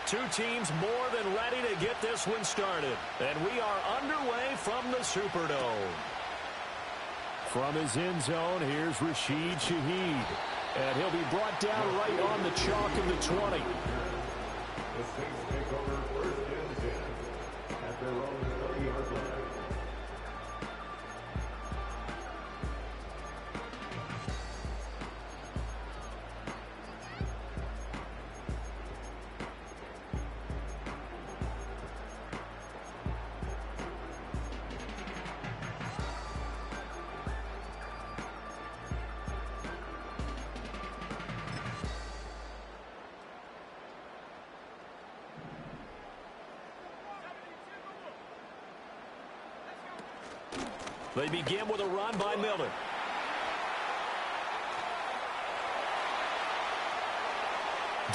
Two teams more than ready to get this one started. And we are underway from the Superdome. From his end zone, here's Rashid Shaheed. And he'll be brought down right on the chalk of the 20. The Saints take over first and 10 at their own 30-yard line. They begin with a run by Miller.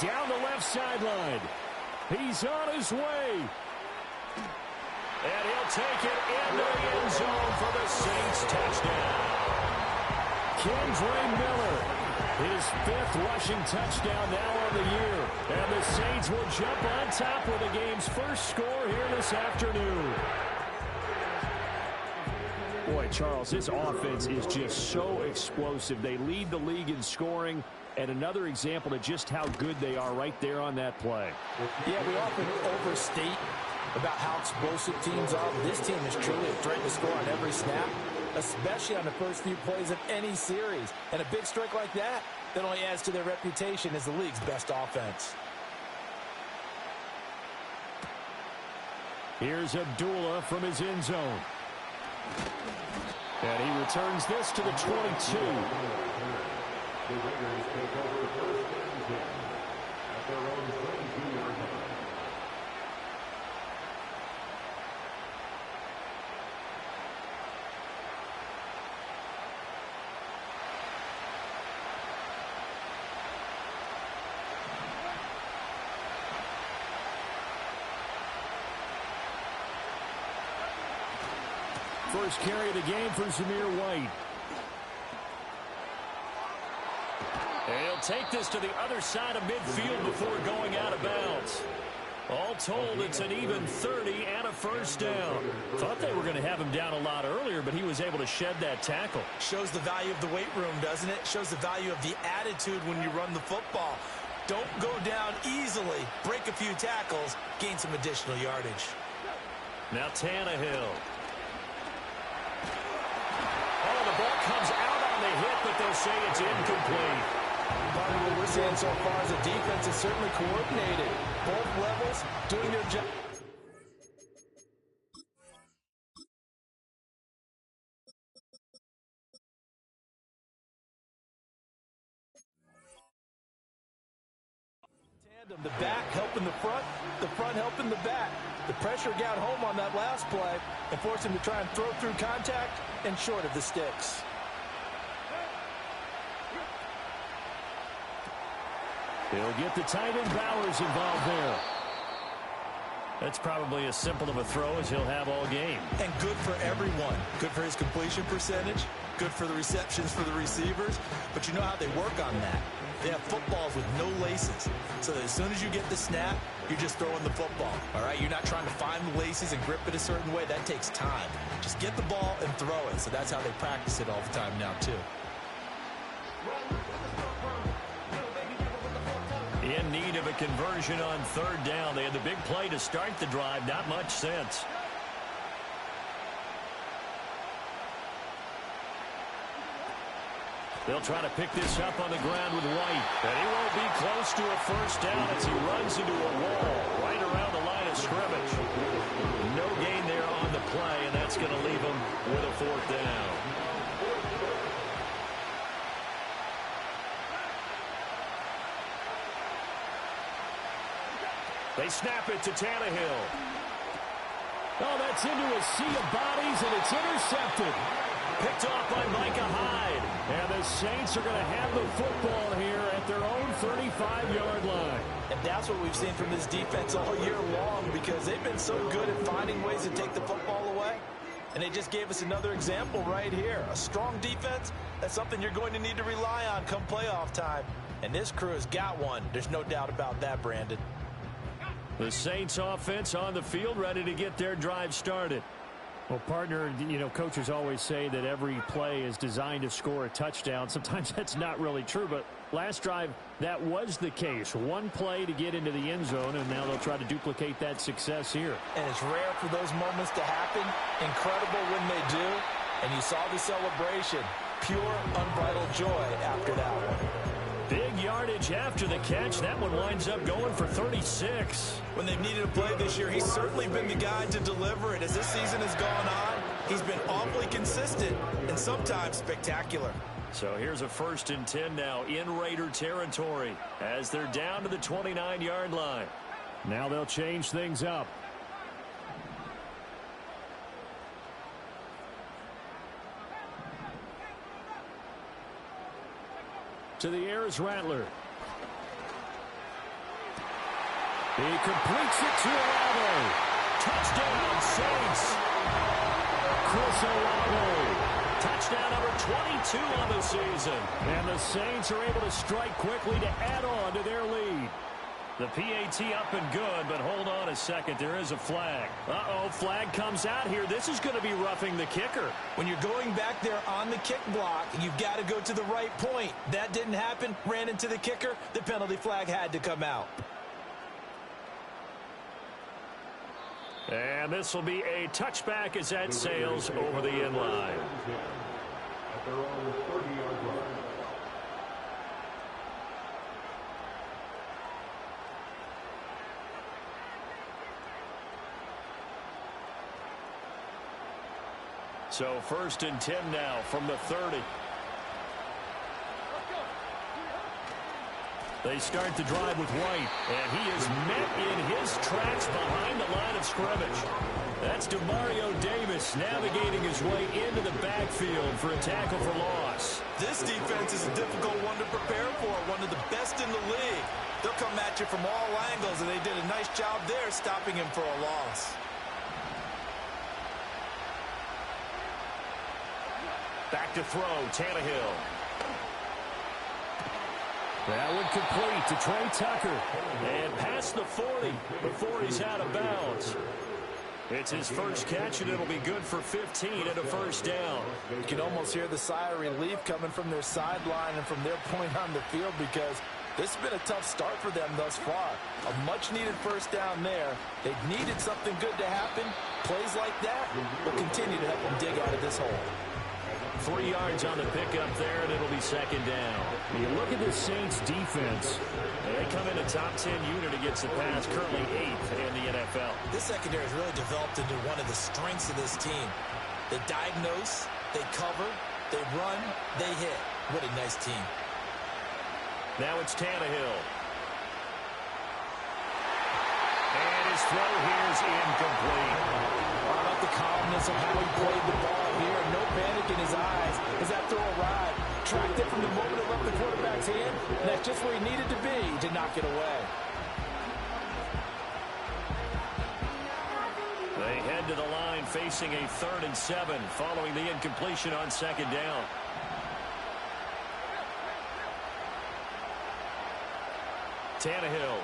Down the left sideline. He's on his way. And he'll take it into the end zone for the Saints touchdown. Kendre Miller, his 5th rushing touchdown now on the year. And the Saints will jump on top with the game's first score here this afternoon. Boy, Charles, this offense is just so explosive. They lead the league in scoring, and another example of just how good they are right there on that play. Yeah, we often overstate about how explosive teams are. This team is truly a threat to score on every snap, especially on the first few plays of any series. And a big strike like that only adds to their reputation as the league's best offense. Here's Abdullah from his end zone. And he returns this to the 22. The Raiders take over first and 10 at their own 22-yard line. First carry of the game for Zamir White. And he'll take this to the other side of midfield before going out of bounds. All told, it's an even 30 and a first down. Thought they were going to have him down a lot earlier, but he was able to shed that tackle. Shows the value of the weight room, doesn't it? Shows the value of the attitude when you run the football. Don't go down easily. Break a few tackles. Gain some additional yardage. Now Tannehill. Oh, the ball comes out on the hit, but they'll say it's incomplete. Part of what we're seeing so far is the defense is certainly coordinated. Both levels doing their job. Tandem, the back helping the front helping the back. The pressure got home on that last play and forced him to try and throw through contact and short of the sticks. He'll get the tight end Bowers involved there. That's probably as simple of a throw as he'll have all game. And good for everyone. Good for his completion percentage. Good for the receptions for the receivers. But you know how they work on that. They have footballs with no laces. So that as soon as you get the snap, you're just throwing the football. All right? You're not trying to find the laces and grip it a certain way. That takes time. Just get the ball and throw it. So that's how they practice it all the time now, too. In need of a conversion on third down. They had the big play to start the drive. Not much sense. They'll try to pick this up on the ground with White. And he won't be close to a first down as he runs into a wall right around the line of scrimmage. No gain there on the play, and that's going to leave him with a fourth down. They snap it to Tannehill. Oh, that's into a sea of bodies, and it's intercepted. Picked off by Micah Hyde. And the Saints are going to have the football here at their own 35-yard line. And that's what we've seen from this defense all year long, because they've been so good at finding ways to take the football away. And they just gave us another example right here. A strong defense, that's something you're going to need to rely on come playoff time. And this crew has got one. There's no doubt about that, Brandon. The Saints offense on the field, ready to get their drive started. Well, partner, you know, coaches always say that every play is designed to score a touchdown. Sometimes that's not really true, but last drive, that was the case. One play to get into the end zone, and now they'll try to duplicate that success here. And it's rare for those moments to happen. Incredible when they do. And you saw the celebration. Pure, unbridled joy after that one. Big yardage after the catch. That one winds up going for 36. When they've needed a play this year, he's certainly been the guy to deliver it. As this season has gone on, he's been awfully consistent and sometimes spectacular. So here's a 1st and 10 now in Raider territory as they're down to the 29-yard line. Now they'll change things up. To the air is Rattler. He completes it to Olave. Touchdown, Saints. Chris Olave. Touchdown number 22 on the season. And the Saints are able to strike quickly to add on to their lead. The PAT up and good, but hold on a second. There is a flag. Uh-oh, flag comes out here. This is going to be roughing the kicker. When you're going back there on the kick block, you've got to go to the right point. That didn't happen. Ran into the kicker. The penalty flag had to come out. And this will be a touchback as that sails over the end line. At their own 30-yard line. So 1st and 10 now from the 30. They start the drive with White, and he is met in his tracks behind the line of scrimmage. That's DeMario Davis navigating his way into the backfield for a tackle for loss. This defense is a difficult one to prepare for, one of the best in the league. They'll come at you from all angles, and they did a nice job there stopping him for a loss. Back to throw, Tannehill. That one complete to Trey Tucker. And past the 40 before he's out of bounds. It's his first catch, and it'll be good for 15 and a 1st down. You can almost hear the sigh of relief coming from their sideline and from their point on the field because this has been a tough start for them thus far. A much-needed 1st down there. They've needed something good to happen. Plays like that will continue to help them dig out of this hole. 3 yards on the pickup there, and it'll be 2nd down. When you look at the Saints defense, they come in a top 10 unit against the pass, currently 8th in the NFL. This secondary has really developed into one of the strengths of this team. They diagnose, they cover, they run, they hit. What a nice team. Now it's Tannehill. And his throw here is incomplete. I like the calmness of how he played the ball here. No panic in his eyes as that throw arrived. Tracked it from the moment it left the quarterback's hand, and that's just where he needed to be to knock it away. They head to the line facing a 3rd and 7 following the incompletion on 2nd down. Tannehill.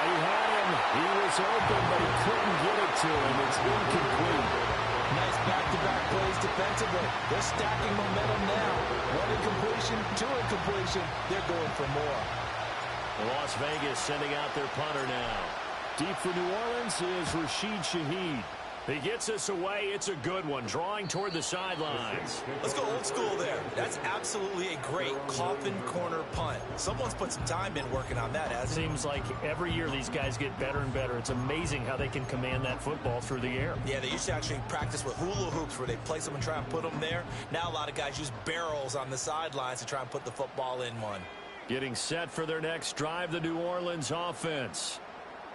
He had him. He was open, but he couldn't get it to him. It's incomplete. Nice back-to-back plays defensively. They're stacking momentum now. 1 incompletion, 2 incompletion. They're going for more. Las Vegas sending out their punter now. Deep for New Orleans is Rashid Shaheed. He gets us away. It's a good one, drawing toward the sidelines. Let's go old school there. That's absolutely a great coffin corner punt. Someone's put some time in working on that, hasn't it? Seems like every year these guys get better and better. It's amazing how they can command that football through the air. Yeah, they used to actually practice with hula hoops where they place them and try and put them there. Now a lot of guys use barrels on the sidelines to try and put the football in one. Getting set for their next drive, the New Orleans offense.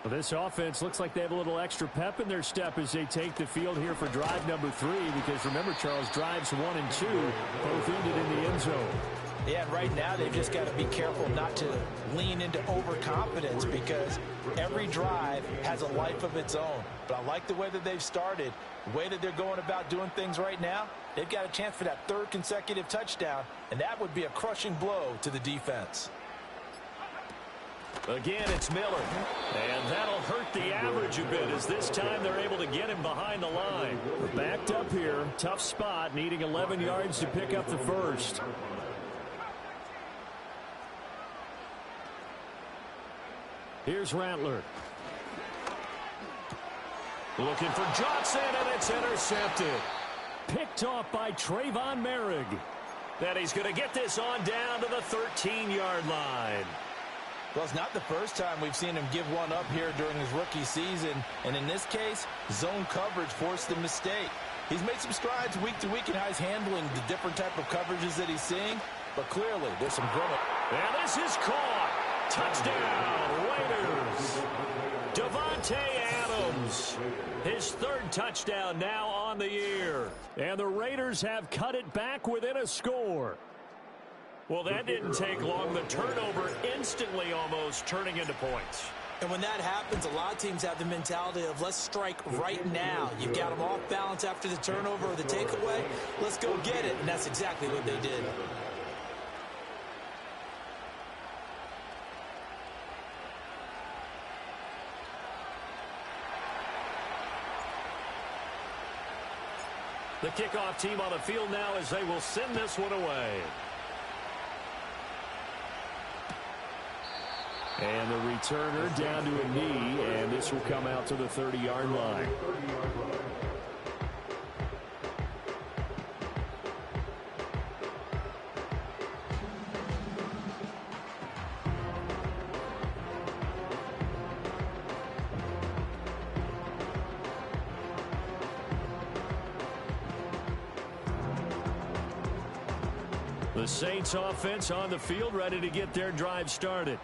Well, this offense looks like they have a little extra pep in their step as they take the field here for drive number 3, because remember, Charles, drives 1 and 2 both ended in the end zone. Yeah, and right now they've just got to be careful not to lean into overconfidence because every drive has a life of its own. But I like the way that they've started, the way that they're going about doing things right now. They've got a chance for that 3rd consecutive touchdown, and that would be a crushing blow to the defense. Again, it's Miller. And that'll hurt the average a bit as this time they're able to get him behind the line. Backed up here. Tough spot, needing 11 yards to pick up the first. Here's Rattler. Looking for Johnson, and it's intercepted. Picked off by Trayvon Merrick. Then he's going to get this on down to the 13-yard line. Well, it's not the first time we've seen him give one up here during his rookie season. And in this case, zone coverage forced the mistake. He's made some strides week to week in how he's handling the different type of coverages that he's seeing. But clearly, there's some growth. And this is caught. Touchdown, Raiders. Devontae Adams. His third touchdown now on the year. And the Raiders have cut it back within a score. Well, that didn't take long. The turnover instantly almost turning into points. And when that happens, a lot of teams have the mentality of let's strike right now. You've got them off balance after the turnover or the takeaway. Let's go get it. And that's exactly what they did. The kickoff team on the field now as they will send this one away. And the returner down to a knee, and this will come out to the 30-yard line. The Saints offense on the field, ready to get their drive started.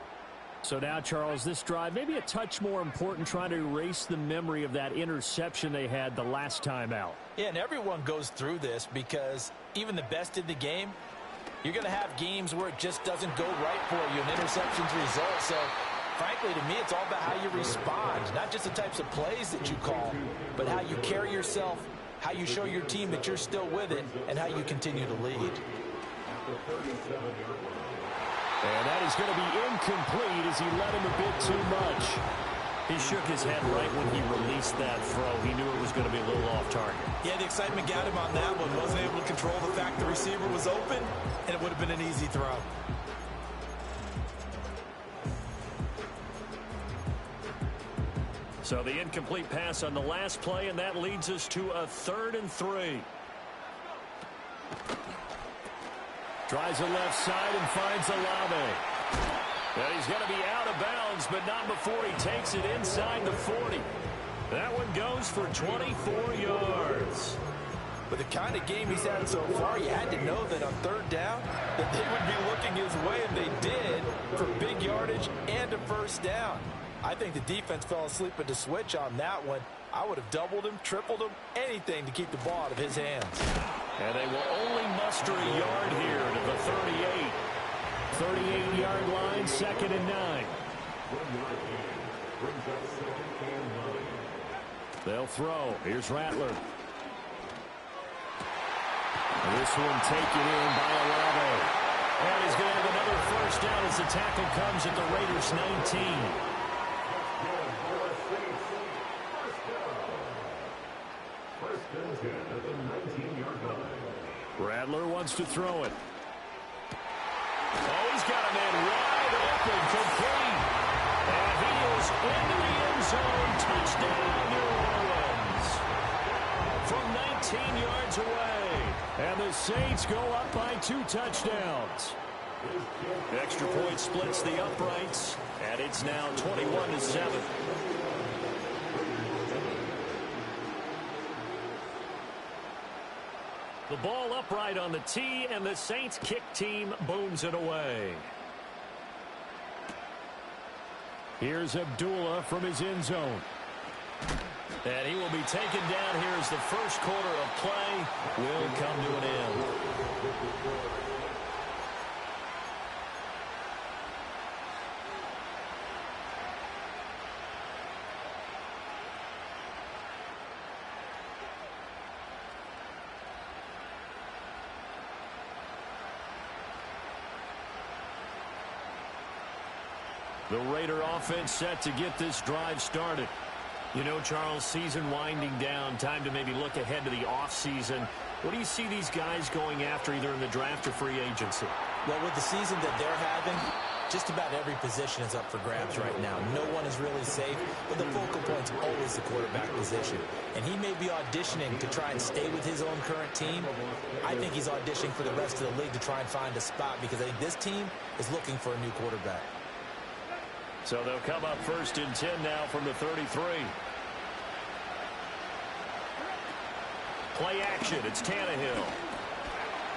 So now, Charles, this drive maybe a touch more important, trying to erase the memory of that interception they had the last time out. Yeah, and everyone goes through this because even the best in the game, you're going to have games where it just doesn't go right for you, and interceptions result. So, frankly, to me, it's all about how you respond, not just the types of plays that you call, but how you carry yourself, how you show your team that you're still with it, and how you continue to lead. And that is going to be incomplete as he let him a bit too much. He shook his head right when he released that throw. He knew it was going to be a little off target. Yeah, the excitement got him on that one. Wasn't able to control the fact the receiver was open, and it would have been an easy throw. So the incomplete pass on the last play, and that leads us to a 3rd and 3. Tries the left side and finds Olave. And he's going to be out of bounds, but not before he takes it inside the 40. That one goes for 24 yards. With the kind of game he's had so far, you had to know that on 3rd down that they would be looking his way, and they did, for big yardage and a first down. I think the defense fell asleep at the switch on that one. I would have doubled him, tripled him, anything to keep the ball out of his hands. And they will only muster a yard here to the 38. 38-yard line, 2nd and 9. They'll throw. Here's Rattler. This one taken in by Olave. And he's going to have another first down as the tackle comes at the Raiders' 19. Rattler wants to throw it. Oh, he's got a man wide open, complete. And he is into the end zone. Touchdown, New Orleans. From 19 yards away. And the Saints go up by 2 touchdowns. Extra point splits the uprights, and it's now 21-7. The ball upright on the tee, and the Saints kick team booms it away. Here's Abdullah from his end zone. And he will be taken down here as the first quarter of play will come to an end. The Raider offense set to get this drive started. You know, Charles, season winding down, time to maybe look ahead to the offseason. What do you see these guys going after either in the draft or free agency? Well, with the season that they're having, just about every position is up for grabs right now. No one is really safe, but the focal point's always the quarterback position. And he may be auditioning to try and stay with his own current team. I think he's auditioning for the rest of the league to try and find a spot because I think this team is looking for a new quarterback. So they'll come up 1st and 10 now from the 33. Play action. It's Tannehill.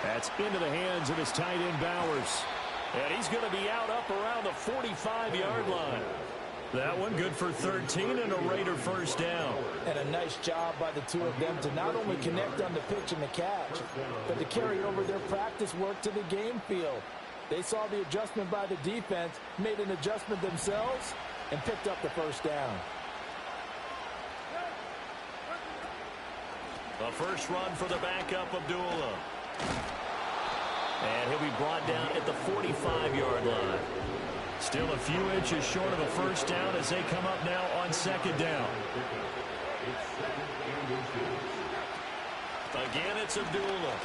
That's into the hands of his tight end Bowers. And he's going to be out up around the 45-yard line. That one good for 13 and a Raider first down. And a nice job by the two of them to not only connect on the pitch and the catch, but to carry over their practice work to the game field. They saw the adjustment by the defense, made an adjustment themselves, and picked up the first down. The first run for the backup, Abdullah. And he'll be brought down at the 45-yard line. Still a few inches short of a first down as they come up now on 2nd down. Again, it's Abdullah.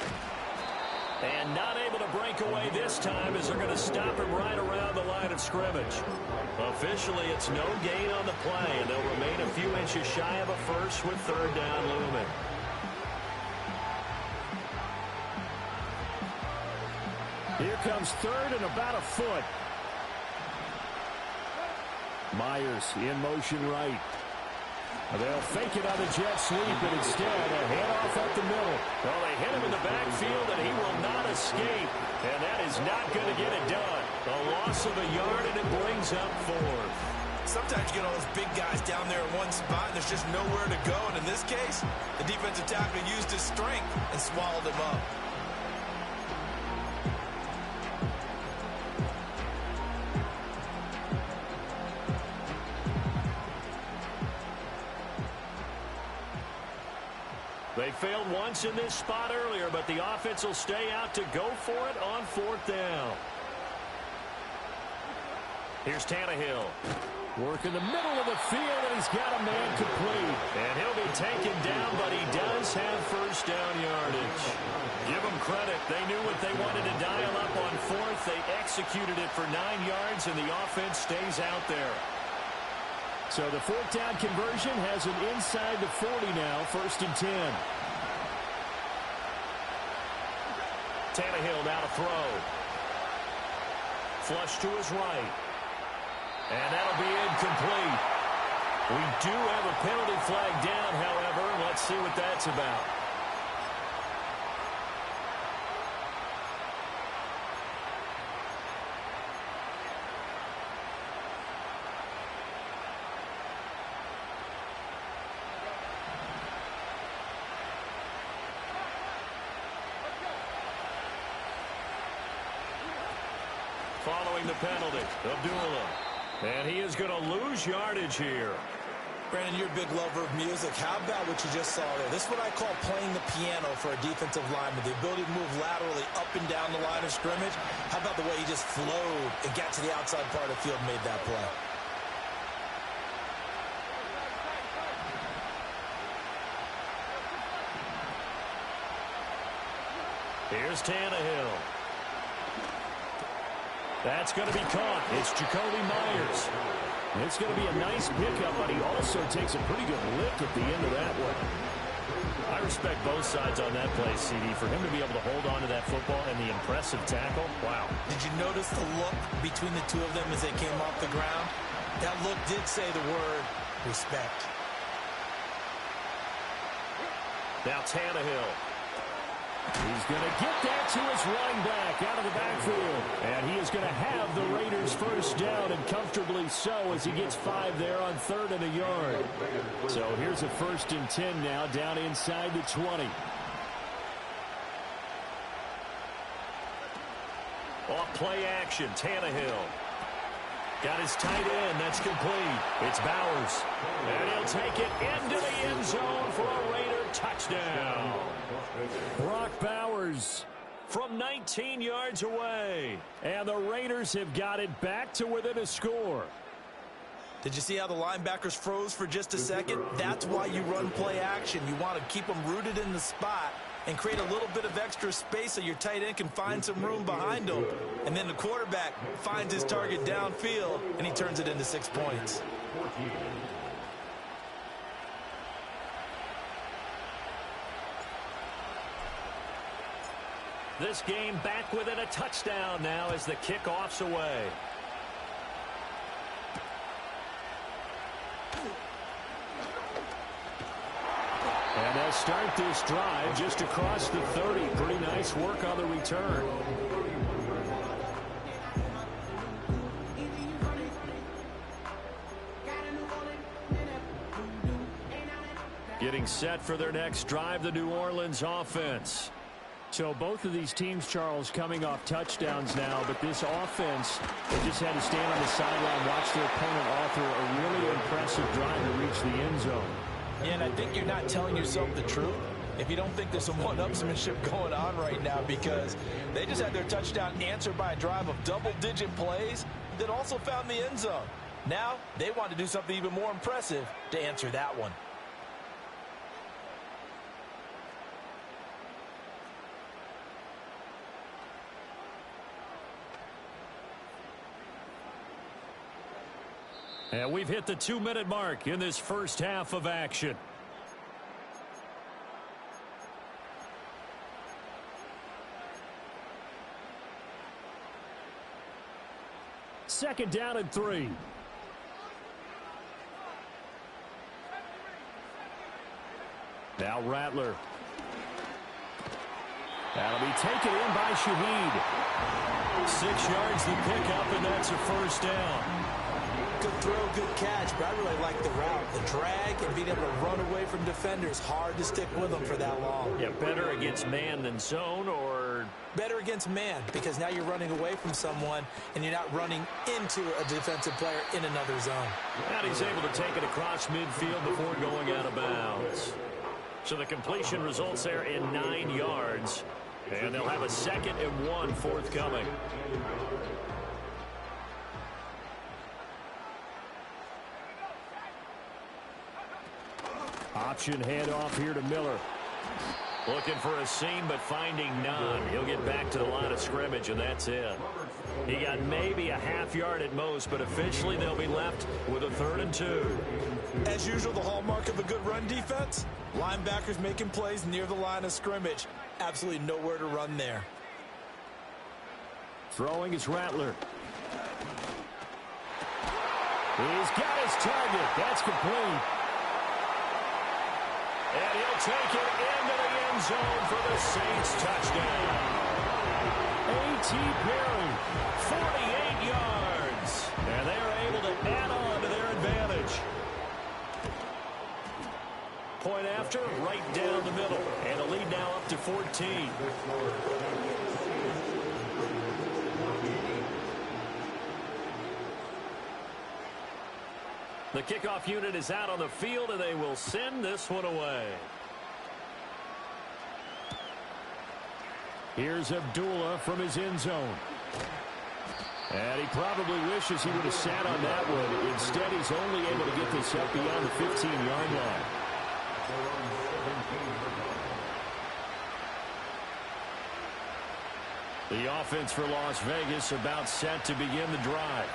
And not able to break away this time as they're going to stop him right around the line of scrimmage. Officially, it's no gain on the play, and they'll remain a few inches shy of a first with 3rd down looming. Here comes 3rd and about a foot. Myers in motion right. They'll fake it on the jet sweep, and instead a handoff up the middle. Well, they hit him in the backfield, and he will not escape. And that is not going to get it done. A loss of a yard, and it brings up 4th. Sometimes you get all those big guys down there in one spot, and there's just nowhere to go. And in this case, the defensive tackle used his strength and swallowed him up. They failed once in this spot earlier, but the offense will stay out to go for it on 4th down. Here's Tannehill. Work in the middle of the field, and he's got a man complete. And he'll be taken down, but he does have first down yardage. Give them credit. They knew what they wanted to dial up on 4th. They executed it for 9 yards, and the offense stays out there. So the 4th down conversion has him inside the 40 now, 1st and 10. Tannehill now to throw. Flush to his right. And that'll be incomplete. We do have a penalty flag down, however. Let's see what that's about. Following the penalty, Abdullah. And he is going to lose yardage here. Brandon, you're a big lover of music. How about what you just saw there? This is what I call playing the piano for a defensive lineman. The ability to move laterally up and down the line of scrimmage. How about the way he just flowed and got to the outside part of the field and made that play? Here's Tannehill. That's going to be caught. It's Jacoby Myers. It's going to be a nice pickup, but he also takes a pretty good lift at the end of that one. I respect both sides on that play, CD. For him to be able to hold on to that football and the impressive tackle, wow. Did you notice the look between the two of them as they came off the ground? That look did say the word respect. Now Tannehill. He's going to get that to his running back out of the backfield. And he is going to have the Raiders first down, and comfortably so, as he gets 5 there on 3rd and a yard. So here's a 1st and 10 now, down inside the 20. Off play action, Tannehill. Got his tight end. That's complete. It's Bowers. And he'll take it into the end zone for a Raider touchdown. Brock Bowers from 19 yards away. And the Raiders have got it back to within a score. Did you see how the linebackers froze for just a second? That's why you run play action. You want to keep them rooted in the spot and create a little bit of extra space so your tight end can find some room behind him. And then the quarterback finds his target downfield, and he turns it into 6 points. This game back within a touchdown now as the kickoff's away. And they'll start this drive just across the 30. Pretty nice work on the return. Getting set for their next drive, the New Orleans offense. So both of these teams, Charles, coming off touchdowns now, but this offense, they just had to stand on the sideline, watch their opponent author a really impressive drive to reach the end zone. Yeah, and I think you're not telling yourself the truth if you don't think there's some one-upsmanship going on right now, because they just had their touchdown answered by a drive of double-digit plays that also found the end zone. Now they want to do something even more impressive to answer that one. And we've hit the 2-minute mark in this first half of action. Second down and 3. Now Rattler. That'll be taken in by Shaheed. 6 yards the pickup, and that's a first down. Good throw, good catch, but I really like the route. The drag and being able to run away from defenders. Hard to stick with them for that long. Yeah, better against man than zone, or? Better against man, because now you're running away from someone and you're not running into a defensive player in another zone. And he's able to take it across midfield before going out of bounds. So the completion results there in 9 yards. And they'll have a 2nd and 1 forthcoming. Option handoff here to Miller. Looking for a seam, but finding none. He'll get back to the line of scrimmage, and that's it. He got maybe a half yard at most, but officially they'll be left with a 3rd and 2. As usual, the hallmark of a good run defense, linebackers making plays near the line of scrimmage. Absolutely nowhere to run there. Throwing is Rattler. He's got his target. That's complete. And he'll take it into the end zone for the Saints touchdown. A.T. Perry, 48 yards. And they're able to add on to their advantage. Point after, right down the middle. And the lead now up to 14. The kickoff unit is out on the field, and they will send this one away. Here's Abdullah from his end zone. And he probably wishes he would have sat on that one. Instead, he's only able to get this up beyond the 15-yard line. The offense for Las Vegas about set to begin the drive.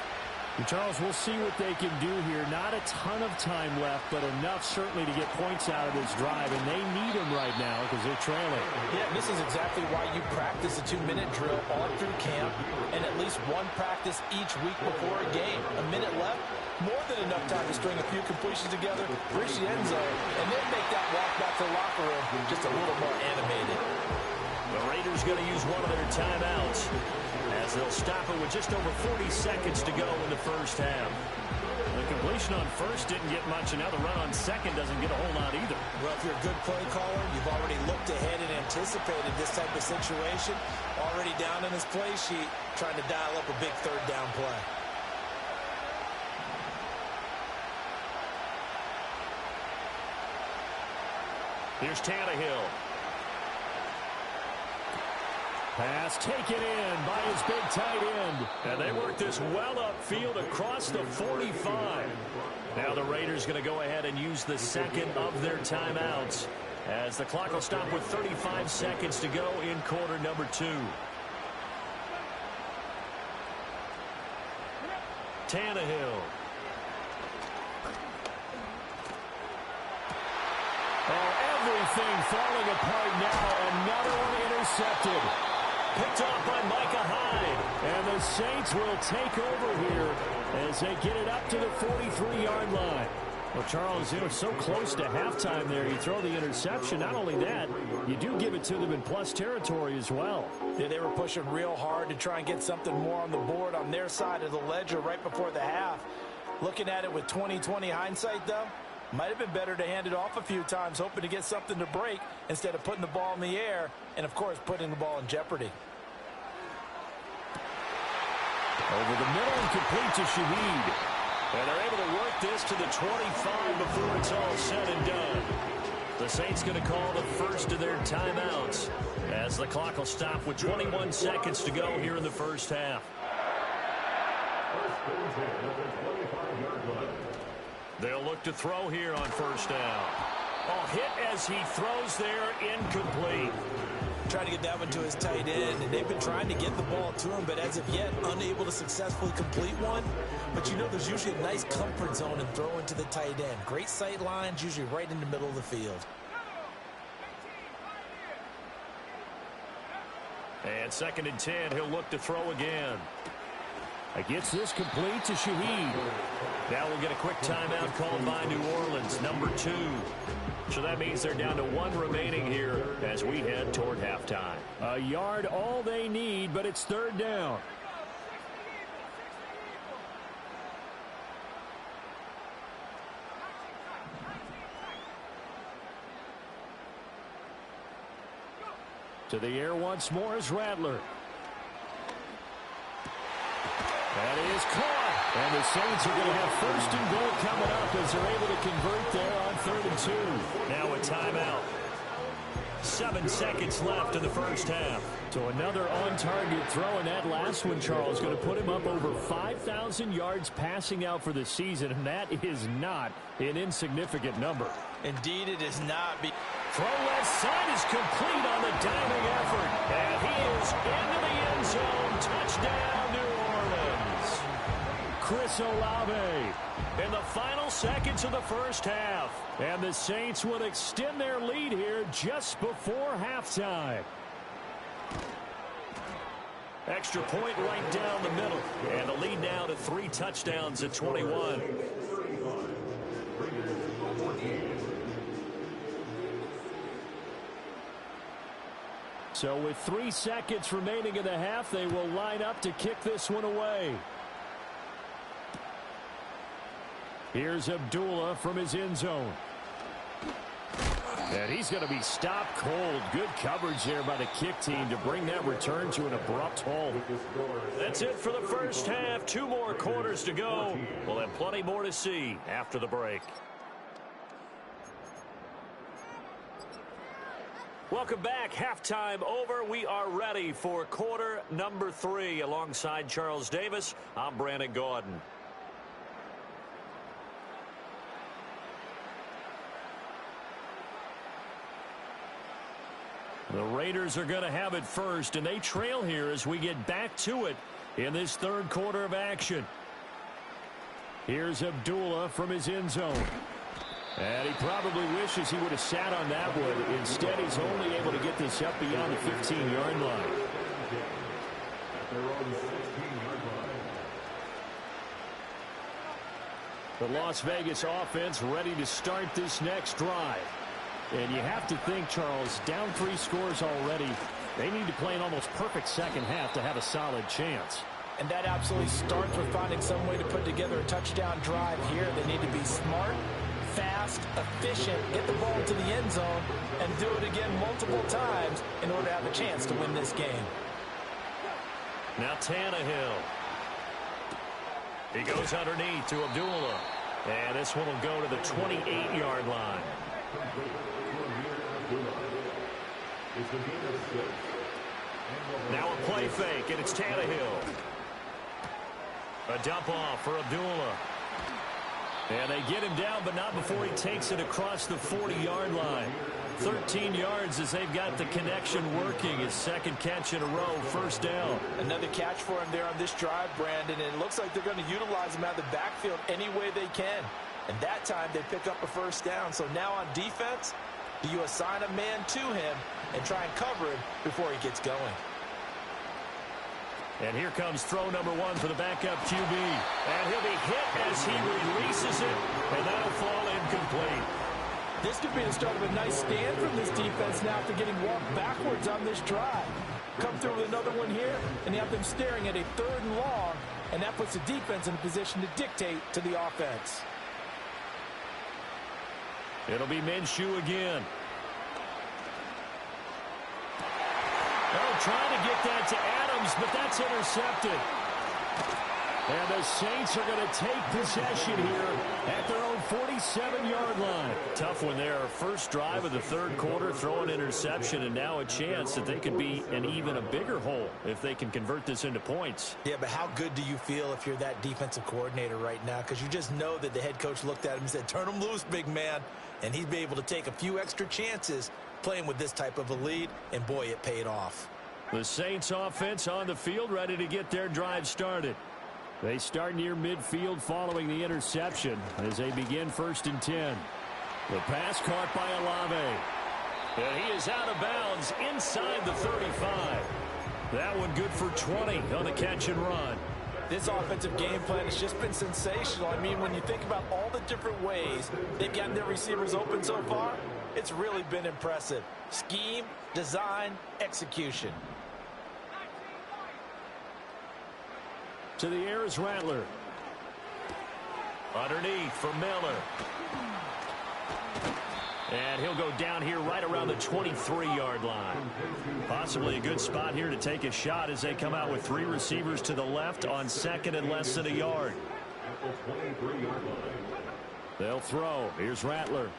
And Charles, we'll see what they can do here. Not a ton of time left, but enough certainly to get points out of this drive, and they need them right now because they're trailing. Yeah, this is exactly why you practice a 2-minute drill all through camp and at least one practice each week before a game. A minute left, more than enough time to string a few completions together, reach the end zone, and then make that walk back to the locker room just a little more animated. The Raiders going to use one of their timeouts as they'll stop it with just over 40 seconds to go in the first half. The completion on first didn't get much, and now the run on second doesn't get a whole lot either. Well, if you're a good play caller, you've already looked ahead and anticipated this type of situation. Already down in his play sheet, trying to dial up a big 3rd down play. Here's Tannehill. Pass taken in by his big tight end. And they work this well upfield across the 45. Now the Raiders going to go ahead and use the second of their timeouts, as the clock will stop with 35 seconds to go in quarter number 2. Tannehill. Oh, everything falling apart now. Another one intercepted. Picked off by Micah Hyde. And the Saints will take over here as they get it up to the 43-yard line. Well, Charles, so close to halftime there. You throw the interception. Not only that, you do give it to them in plus territory as well. Yeah, they were pushing real hard to try and get something more on the board on their side of the ledger right before the half. Looking at it with 20/20 hindsight, though, might have been better to hand it off a few times, hoping to get something to break instead of putting the ball in the air and, of course, putting the ball in jeopardy. Over the middle and complete to Shaheed. And they're able to work this to the 25 before it's all said and done. The Saints going to call the first of their timeouts as the clock will stop with 21 seconds to go here in the first half. They'll look to throw here on first down. Oh, hit as he throws there, incomplete. Trying to get that one to his tight end, and they've been trying to get the ball to him, but as of yet, unable to successfully complete one. But there's usually a nice comfort zone in throwing to the tight end. Great sight lines, usually right in the middle of the field. And 2nd and 10, he'll look to throw again. Gets this complete to Shaheed. Now we'll get a quick timeout called by New Orleans, number 2. So that means they're down to 1 remaining here as we head toward halftime. A yard all they need, but it's 3rd down. To the air once more is Rattler. That is caught. And the Saints are going to have 1st and goal coming up as they're able to convert there on 3rd and 2. Now a timeout. 7 seconds left in the first half. So another on-target throw, and that last one, Charles, going to put him up over 5,000 yards passing out for the season, and that is not an insignificant number. Indeed, it is not. Throw left side is complete on the diving effort. And he is into the end zone. Touchdown, New Orleans. Chris Olave in the final seconds of the first half. And the Saints will extend their lead here just before halftime. Extra point right down the middle. And the lead now to 3 touchdowns at 21. So with 3 seconds remaining in the half, they will line up to kick this one away. Here's Abdullah from his end zone. And he's going to be stopped cold. Good coverage there by the kick team to bring that return to an abrupt halt. That's it for the first half. 2 more quarters to go. We'll have plenty more to see after the break. Welcome back. Halftime over. We are ready for quarter number 3. Alongside Charles Davis, I'm Brandon Gaudin. The Raiders are going to have it first, and they trail here as we get back to it in this 3rd quarter of action. Here's Abdullah from his end zone. And he probably wishes he would have sat on that one. Instead, he's only able to get this up beyond the 15-yard line. The Las Vegas offense ready to start this next drive. And you have to think, Charles, down 3 scores already. They need to play an almost perfect second half to have a solid chance. And that absolutely starts with finding some way to put together a touchdown drive here. They need to be smart, fast, efficient, get the ball to the end zone, and do it again multiple times in order to have a chance to win this game. Now Tannehill. He goes underneath to Abdullah. And this one will go to the 28-yard line. Now a play fake, and it's Tannehill. A dump off for Abdullah. And they get him down, but not before he takes it across the 40-yard line. 13 yards as they've got the connection working. His second catch in a row, first down. Another catch for him there on this drive, Brandon, and it looks like they're going to utilize him out of the backfield any way they can. And that time they pick up a first down. So now on defense, do you assign a man to him and try and cover him before he gets going? And here comes throw number one for the backup QB. And he'll be hit as he releases it, and that'll fall incomplete. This could be the start of a nice stand from this defense now after getting walked backwards on this drive. Come through with another one here, and you have them staring at a 3rd and long, and that puts the defense in a position to dictate to the offense. It'll be Minshew again. Oh, trying to get that to Adams, but that's intercepted. And the Saints are going to take possession here at their own 47-yard line. Tough one there. First drive of the 3rd quarter, throw an interception, and now a chance that they could be in even a bigger hole if they can convert this into points. Yeah, but how good do you feel if you're that defensive coordinator right now? Because you just know that the head coach looked at him and said, turn him loose, big man. And he'd be able to take a few extra chances playing with this type of a lead, and boy, it paid off. The Saints offense on the field, ready to get their drive started. They start near midfield following the interception as they begin 1st and 10. The pass caught by Olave. And he is out of bounds inside the 35. That one good for 20 on the catch and run. This offensive game plan has just been sensational. I mean, when you think about all the different ways they've gotten their receivers open so far, it's really been impressive. Scheme, design, execution. To the air is Rattler. Underneath for Miller. And he'll go down here right around the 23-yard line. Possibly a good spot here to take a shot as they come out with 3 receivers to the left on 2nd and less than a yard. They'll throw. Here's Rattler.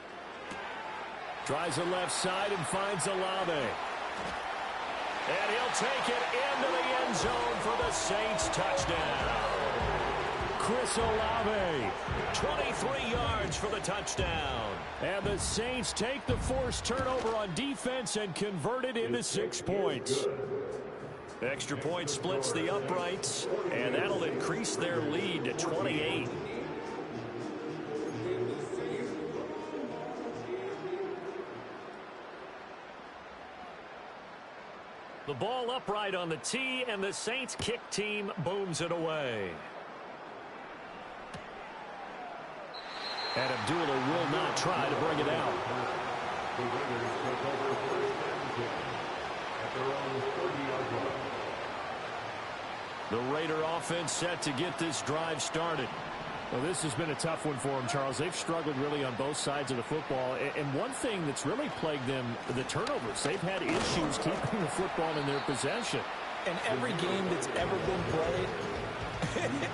Tries the left side and finds Olave. And he'll take it into the end zone for the Saints touchdown. Chris Olave, 23 yards for the touchdown. And the Saints take the forced turnover on defense and convert it into 6 points. Extra point splits the uprights, and that'll increase their lead to 28. The ball upright on the tee, and the Saints kick team booms it away. And Abdullah will not try to bring it out. The Raider offense set to get this drive started. Well, this has been a tough one for them, Charles. They've struggled really on both sides of the football. And one thing that's really plagued them, the turnovers. They've had issues keeping the football in their possession. And every game that's ever been played,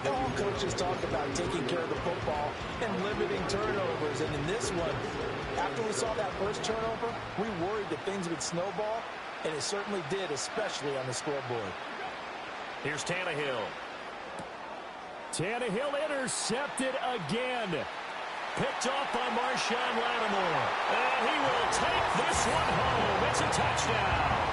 all coaches talk about taking care of the football and limiting turnovers. And in this one, after we saw that first turnover, we worried that things would snowball, and it certainly did, especially on the scoreboard. Here's Tannehill. Tannehill intercepted again. Picked off by Marshawn Lattimore. And he will take this one home. It's a touchdown.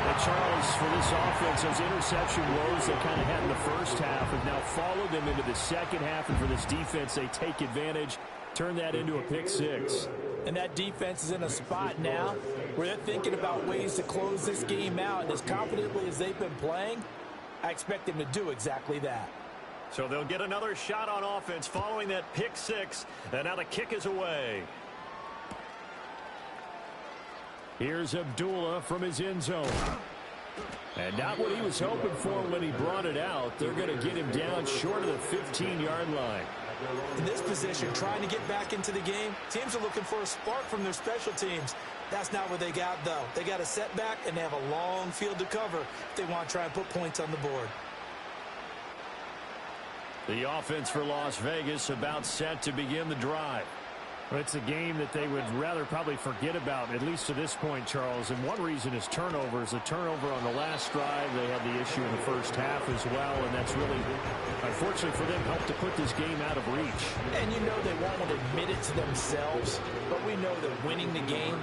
And Charles, for this offense, those interception woes they kind of had in the first half have now followed them into the second half. And for this defense, they take advantage, turn that into a pick 6. And that defense is in a spot now where they're thinking about ways to close this game out. And as confidently as they've been playing, I expect them to do exactly that. So they'll get another shot on offense following that pick 6. And now the kick is away. Here's Abdullah from his end zone. And not what he was hoping for when he brought it out. They're going to get him down short of the 15-yard line. In this position, trying to get back into the game, teams are looking for a spark from their special teams. That's not what they got, though. They got a setback, and they have a long field to cover if they want to try and put points on the board. The offense for Las Vegas about set to begin the drive. Well, it's a game that they would rather probably forget about, at least to this point, Charles. And one reason is turnovers. A turnover on the last drive. They had the issue in the first half as well, and that's really, unfortunately for them, helped to put this game out of reach. And you know they won't admit it to themselves, but we know that winning the game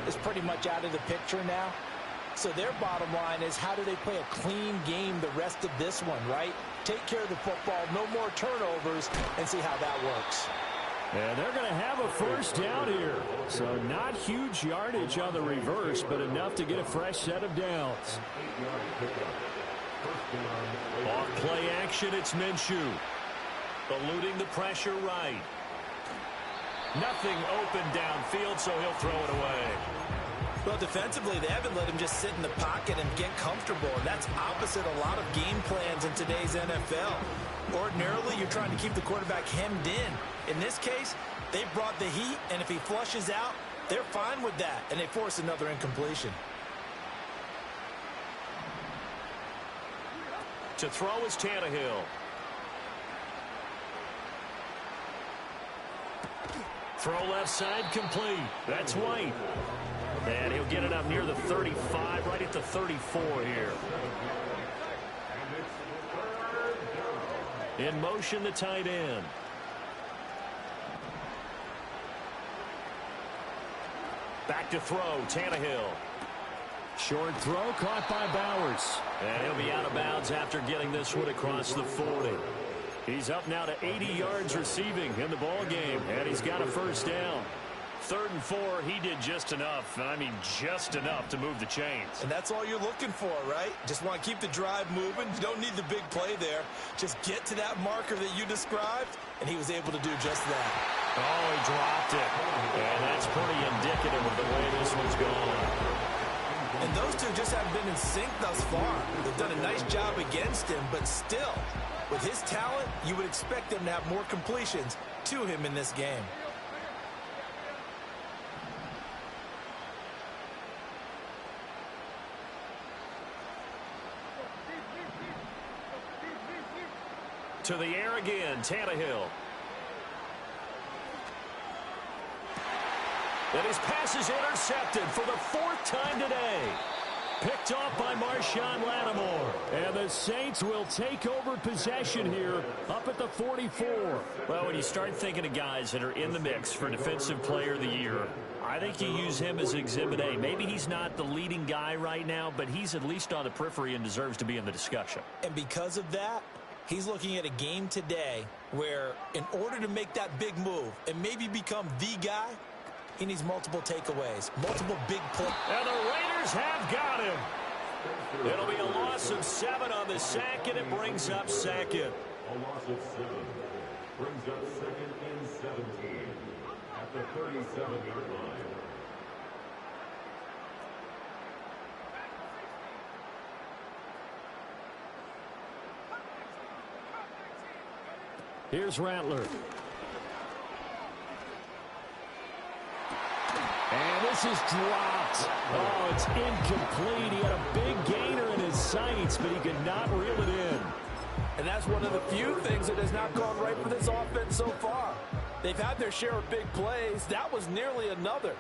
is pretty much out of the picture now. So their bottom line is, how do they play a clean game the rest of this one, right? Take care of the football, no more turnovers, and see how that works. And they're going to have a first down here. So not huge yardage on the reverse, but enough to get a fresh set of downs. Off play action, it's Minshew. Eluding the pressure right. Nothing open downfield, so he'll throw it away. Well, defensively, they haven't let him just sit in the pocket and get comfortable, and that's opposite a lot of game plans in today's NFL. Ordinarily, you're trying to keep the quarterback hemmed in. In this case, they brought the heat, and if he flushes out, they're fine with that, and they force another incompletion. To throw is Tannehill. Throw left side complete. That's White. And he'll get it up near the 35, right at the 34 here. In motion, the tight end. Back to throw, Tannehill. Short throw caught by Bowers. And he'll be out of bounds after getting this one across the 40. He's up now to 80 yards receiving in the ball game, and he's got a first down. 3rd and 4, he did just enough, and I mean just enough to move the chains. And that's all you're looking for, right? Just want to keep the drive moving. You don't need the big play there. Just get to that marker that you described, and he was able to do just that. Oh, he dropped it. And that's pretty indicative of the way this one's gone. And those two just haven't been in sync thus far. They've done a nice job against him, but still, with his talent, you would expect them to have more completions to him in this game. To the air again, Tannehill. And his pass is intercepted for the 4th time today. Picked off by Marshawn Lattimore. And the Saints will take over possession here up at the 44. Well, when you start thinking of guys that are in the mix for Defensive Player of the Year, I think you use him as Exhibit A. Maybe he's not the leading guy right now, but he's at least on the periphery and deserves to be in the discussion. And because of that, he's looking at a game today where in order to make that big move and maybe become the guy, he needs multiple takeaways, multiple big plays. And the Raiders have got him. It'll be a loss of 7 on the sack, and it brings up 2nd. A loss of 7 brings up 2nd and 17 at the 37-yard line. Here's Rattler. And this is dropped. Oh, it's incomplete. He had a big gainer in his sights, but he could not reel it in. And that's one of the few things that has not gone right for this offense so far. They've had their share of big plays. That was nearly another.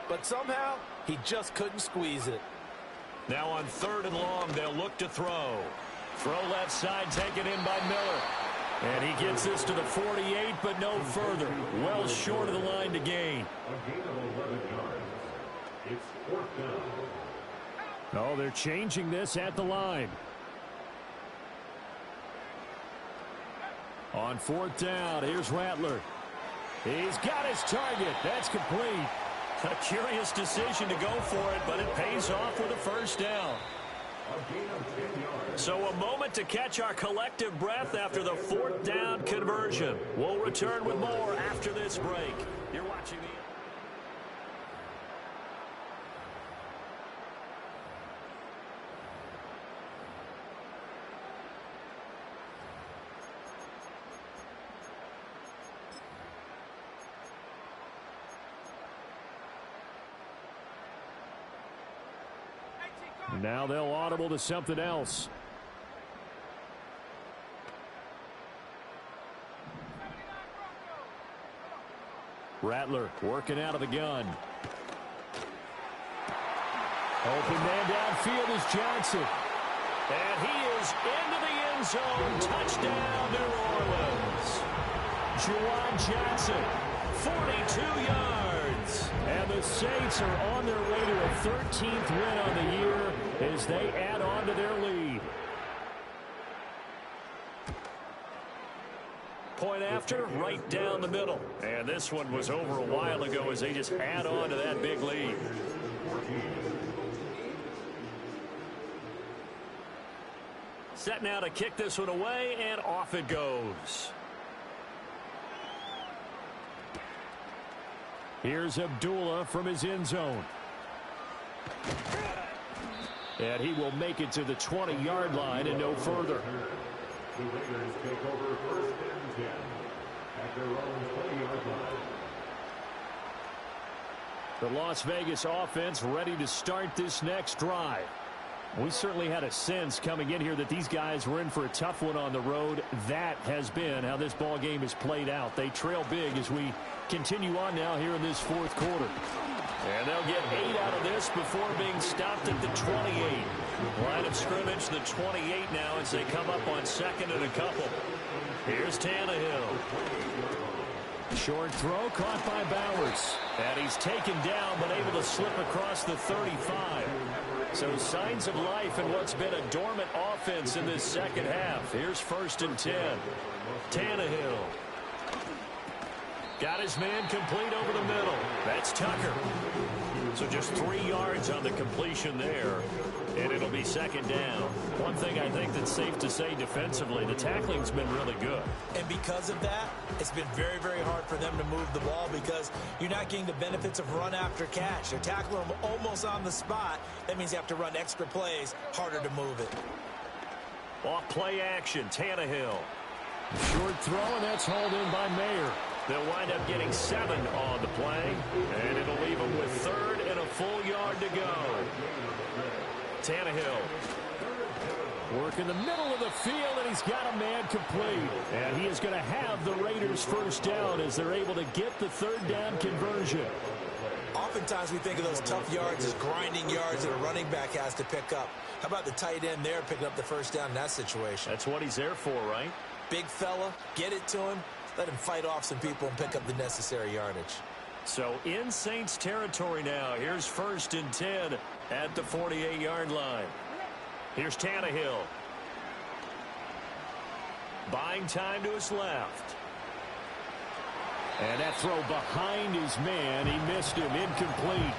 But somehow, he just couldn't squeeze it. Now on 3rd and long, they'll look to throw. Throw left side, taken in by Miller. And he gets this to the 48, but no further. Well short of the line to gain. A gain of 11 yards. It's 4th down. Oh, they're changing this at the line. On 4th down, here's Rattler. He's got his target. That's complete. A curious decision to go for it, but it pays off with a first down. A gain of 10 yards. So a moment to catch our collective breath after the 4th down conversion. We'll return with more after this break. You're watching the... Now they'll audible to something else. Rattler working out of the gun. Open man downfield is Johnson. And he is into the end zone. Touchdown, New Orleans. Juwan Johnson, 42 yards. And the Saints are on their way to a 13th win on the year as they add on to their lead. Point after, right down the middle. And this one was over a while ago as they just add on to that big lead. Set now to kick this one away, and off it goes. Here's Abdullah from his end zone. And he will make it to the 20-yard line and no further. The Raiders take over 1st and 10 at their own 20-yard line. The Las Vegas offense ready to start this next drive. We certainly had a sense coming in here that these guys were in for a tough one on the road. That has been how this ball game is played out. They trail big as we continue on now here in this 4th quarter. And they'll get 8 out of this before being stopped at the 28. Line of scrimmage, the 28 now as they come up on 2nd and a couple. Here's Tannehill. Short throw caught by Bowers. And he's taken down but able to slip across the 35. So signs of life in what's been a dormant offense in this second half. Here's 1st and 10. Tannehill. Got his man complete over the middle. That's Tucker. So just 3 yards on the completion there. And it'll be 2nd down. One thing I think that's safe to say defensively, the tackling's been really good. And because of that, it's been very, very hard for them to move the ball because you're not getting the benefits of run after catch. They're tackling them almost on the spot. That means you have to run extra plays, harder to move it. Off play action, Tannehill. Short throw, and that's hauled in by Mayer. They'll wind up getting 7 on the play, and it'll leave them with 3rd and a full yard to go. Tannehill. Work in the middle of the field, and he's got a man complete. And he is going to have the Raiders 1st down as they're able to get the 3rd down conversion. Oftentimes we think of those tough yards as grinding yards that a running back has to pick up. How about the tight end there picking up the 1st down in that situation? That's what he's there for, right? Big fella, get it to him, let him fight off some people and pick up the necessary yardage. So in Saints territory now. Here's 1st and 10 at the 48-yard line. Here's Tannehill. Buying time to his left. And that throw behind his man. He missed him. Incomplete.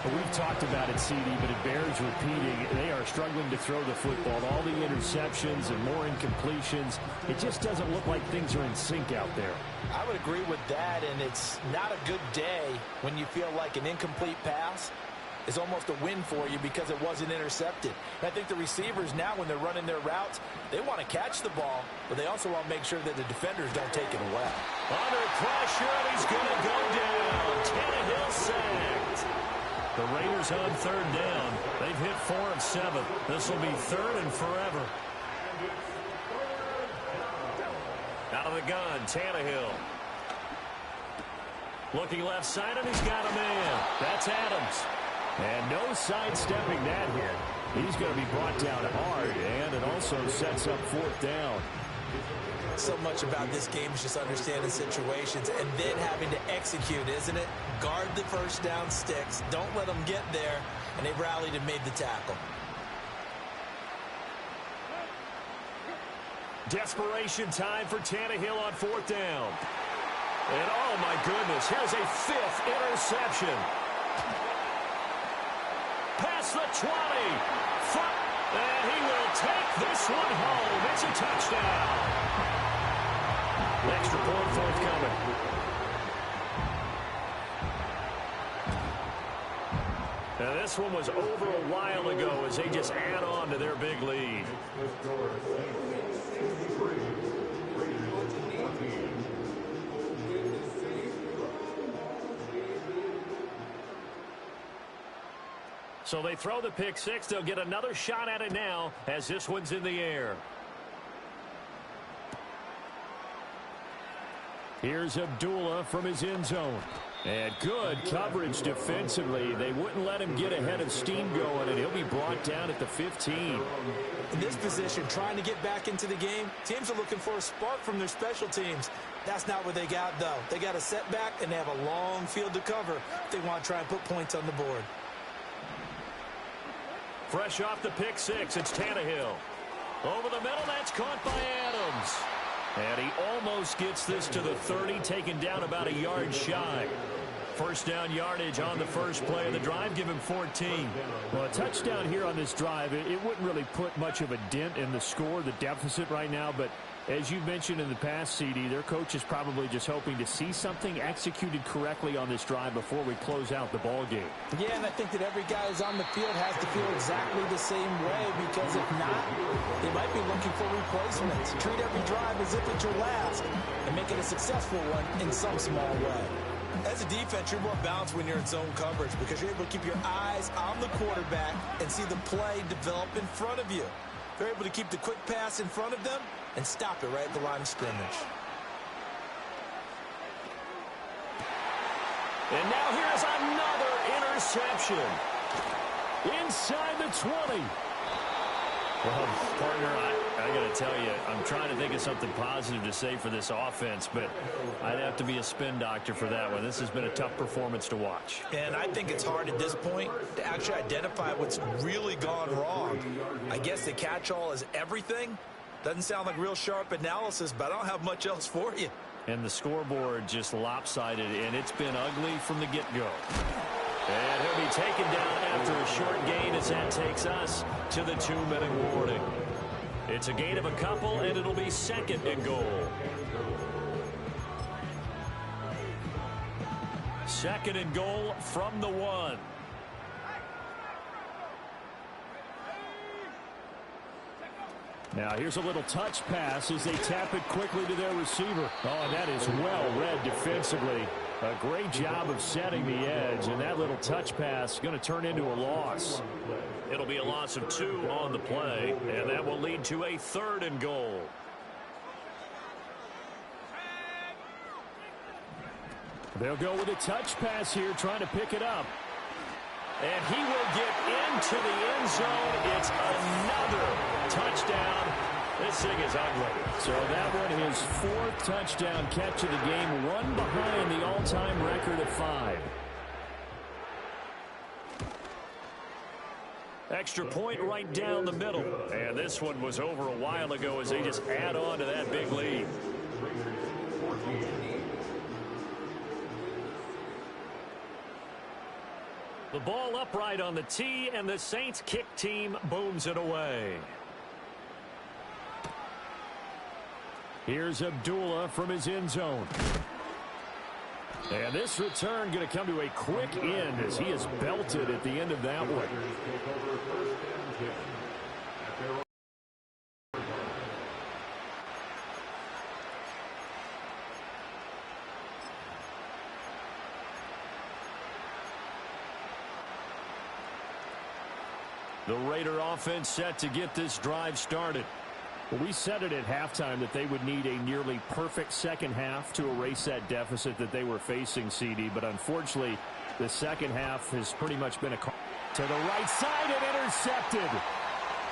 We've talked about it, CD, but it bears repeating. They are struggling to throw the football. All the interceptions and more incompletions. It just doesn't look like things are in sync out there. I would agree with that, and it's not a good day when you feel like an incomplete pass is almost a win for you because it wasn't intercepted. And I think the receivers now, when they're running their routes, they want to catch the ball, but they also want to make sure that the defenders don't take it away. Under pressure, and he's going to go down. Tannehill sacked. The Raiders on 3rd down. They've hit 4 of 7. This will be 3rd and forever. Out of the gun, Tannehill. Looking left side, and he's got a man. That's Adams. And no sidestepping that hit. He's going to be brought down hard, and it also sets up 4th down. So much about this game is just understanding situations and then having to execute, isn't it? Guard the 1st down sticks. Don't let them get there. And they rallied and made the tackle. Desperation time for Tannehill on 4th down. And oh my goodness, here's a 5th interception. Past the 20. And he will take this one home. It's a touchdown. Extra point forthcoming. Now this one was over a while ago as they just add on to their big lead. So they throw the pick 6. They'll get another shot at it now as this one's in the air. Here's Abdullah from his end zone. And good coverage defensively. They wouldn't let him get ahead of steam going, and he'll be brought down at the 15. In this position, trying to get back into the game, teams are looking for a spark from their special teams. That's not what they got, though. They got a setback, and they have a long field to cover if they want to try and put points on the board. Fresh off the pick six, it's Tannehill. Over the middle, that's caught by Adams. And he almost gets this to the 30, taken down about a yard shy. First down yardage on the first play of the drive, give him 14. Well, a touchdown here on this drive, it wouldn't really put much of a dent in the score, the deficit right now, but as you mentioned in the past, CD, their coach is probably just hoping to see something executed correctly on this drive before we close out the ball game. Yeah, and I think that every guy who's on the field has to feel exactly the same way, because if not, they might be looking for replacements. Treat every drive as if it's your last and make it a successful one in some small way. As a defense, you're more balanced when you're in zone coverage because you're able to keep your eyes on the quarterback and see the play develop in front of you. They're able to keep the quick pass in front of them and stop it right at the line of scrimmage. And now here's another interception. Inside the 20. Well, partner, I got to tell you, I'm trying to think of something positive to say for this offense, but I'd have to be a spin doctor for that one. This has been a tough performance to watch. And I think it's hard at this point to actually identify what's really gone wrong. I guess the catch-all is everything. Doesn't sound like real sharp analysis, but I don't have much else for you. And the scoreboard just lopsided, and it's been ugly from the get-go. And he'll be taken down after a short gain as that takes us to the 2-minute warning. It's a gain of a couple, and it'll be second and goal. Second and goal from the 1. Now here's a little touch pass as they tap it quickly to their receiver. Oh, and that is well read defensively. A great job of setting the edge, and that little touch pass is going to turn into a loss. It'll be a loss of 2 on the play, and that will lead to a third and goal. They'll go with a touch pass here, trying to pick it up. And he will get into the end zone. It's another touchdown. This thing is ugly. So that one, his 4th touchdown catch of the game, one behind the all-time record of 5. Extra point right down the middle. And this one was over a while ago as they just add on to that big lead. The ball upright on the tee, and the Saints kick team booms it away. Here's Abdullah from his end zone. And this return going to come to a quick end as he is belted at the end of that one. The Raider offense set to get this drive started. Well, we said it at halftime that they would need a nearly perfect second half to erase that deficit that they were facing, CD. But unfortunately, the second half has pretty much been to the right side and intercepted.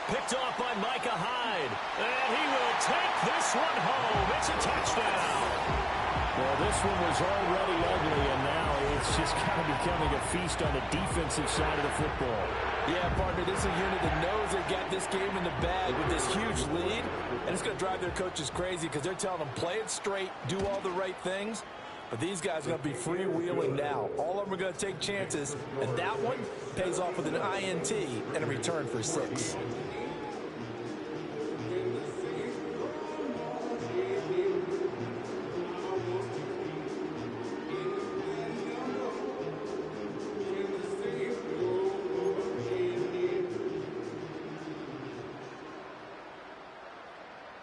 Picked off by Micah Hyde. And he will take this one home. It's a touchdown. Well, this one was already ugly, and now it's just kind of becoming a feast on the defensive side of the football. Yeah, partner, this is a unit that knows they got this game in the bag with this huge lead, and it's going to drive their coaches crazy because they're telling them play it straight, do all the right things. But these guys are going to be freewheeling now. All of them are going to take chances, and that one pays off with an INT and a return for 6.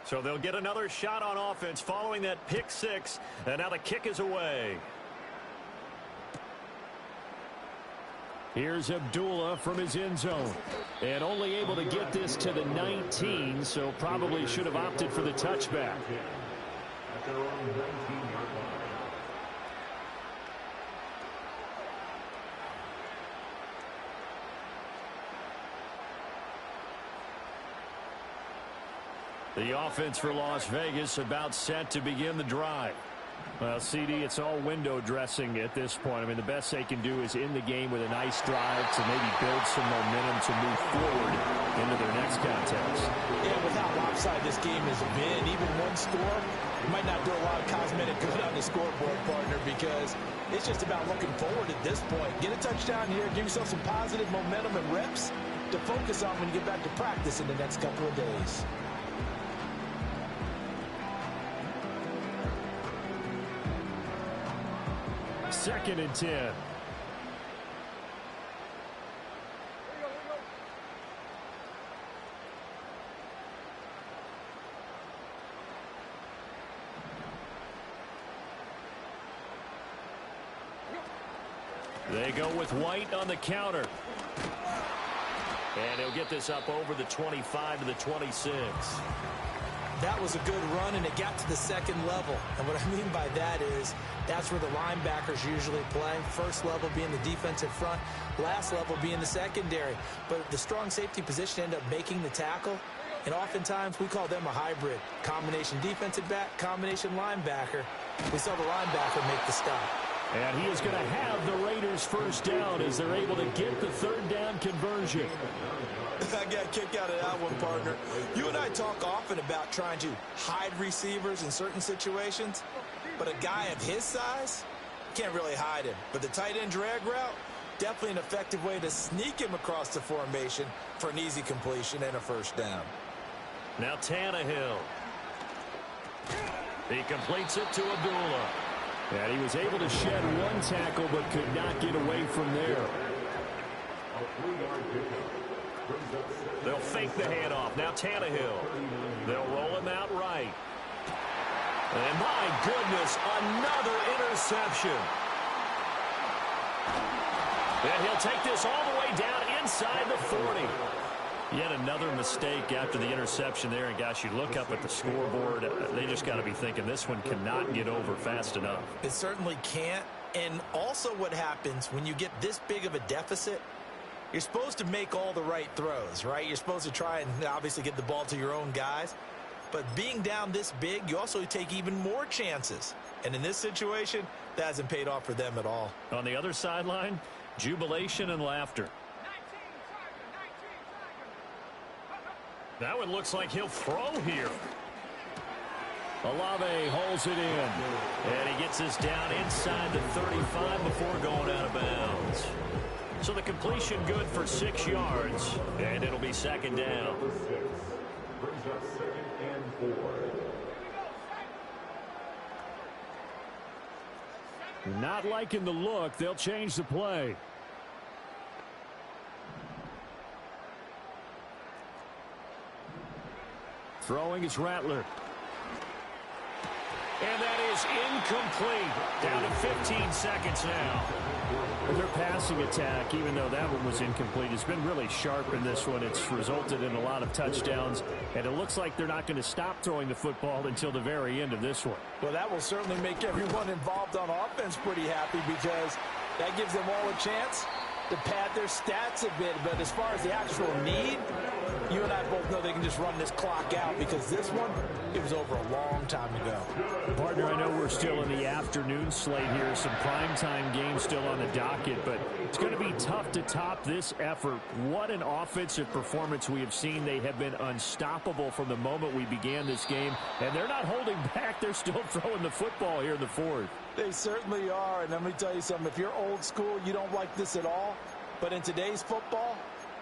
So they'll get another shot on offense following that pick 6, and now the kick is away. Here's Abdullah from his end zone. And only able to get this to the 19, so probably should have opted for the touchback. At their own 19-yard line. The offense for Las Vegas about set to begin the drive. Well, CD, it's all window dressing at this point. I mean, the best they can do is in the game with a nice drive to maybe build some momentum to move forward into their next contest. Yeah, with how lopsided this game has been, even one score might not do a lot of cosmetic good on the scoreboard, partner, because it's just about looking forward at this point. Get a touchdown here, give yourself some positive momentum and reps to focus on when you get back to practice in the next couple of days. Second and 10. They go with White on the counter. And he'll get this up over the 25 to the 26. That was a good run, and it got to the second level. And what I mean by that is that's where the linebackers usually play. First level being the defensive front, last level being the secondary. But the strong safety position ended up making the tackle, and oftentimes we call them a hybrid. Combination defensive back, combination linebacker. We saw the linebacker make the stop. And he is going to have the Raiders first down as they're able to get the third down conversion. I got a kick out of that one, partner. You and I talk often about trying to hide receivers in certain situations, but a guy of his size, can't really hide him. But the tight end drag route, definitely an effective way to sneak him across the formation for an easy completion and a first down. Now Tannehill. He completes it to Abdullah. And he was able to shed one tackle but could not get away from there. They'll fake the handoff. Now Tannehill. They'll roll him out right. And my goodness, another interception. And he'll take this all the way down inside the 40. Yet another mistake after the interception there. And gosh, you look up at the scoreboard, they just got to be thinking this one cannot get over fast enough. It certainly can't. And also what happens when you get this big of a deficit, you're supposed to make all the right throws, right? You're supposed to try and obviously get the ball to your own guys. But being down this big, you also take even more chances. And in this situation, that hasn't paid off for them at all. On the other sideline, jubilation and laughter. That one looks like he'll throw here. Olave holds it in. And he gets this down inside the 35 before going out of bounds. So the completion good for 6 yards. And it'll be second down. Brings up 2nd and 4. Not liking the look. They'll change the play. Throwing is Rattler. And that is incomplete. Down to 15 seconds now. Their passing attack, even though that one was incomplete, has been really sharp in this one. It's resulted in a lot of touchdowns, and it looks like they're not going to stop throwing the football until the very end of this one. Well, that will certainly make everyone involved on offense pretty happy because that gives them all a chance to pad their stats a bit. But as far as the actual need, you and I both know they can just run this clock out because this one, it was over a long time ago. Partner, I know we're still in the afternoon slate here. Some primetime games still on the docket, but it's going to be tough to top this effort. What an offensive performance we have seen. They have been unstoppable from the moment we began this game, and they're not holding back. They're still throwing the football here in the fourth. They certainly are, and let me tell you something. If you're old school, you don't like this at all, but in today's football,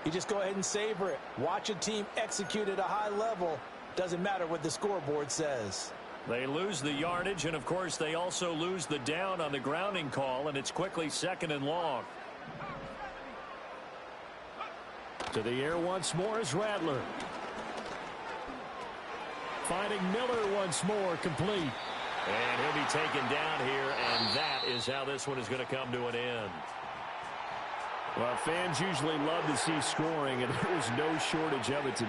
you just go ahead and savor it. Watch a team execute at a high level. Doesn't matter what the scoreboard says. They lose the yardage, and, of course, they also lose the down on the grounding call, and it's quickly 2nd and long. To the air once more is Rattler. Finding Miller once more, complete. And he'll be taken down here, and that is how this one is going to come to an end. Well, fans usually love to see scoring, and there was no shortage of it today.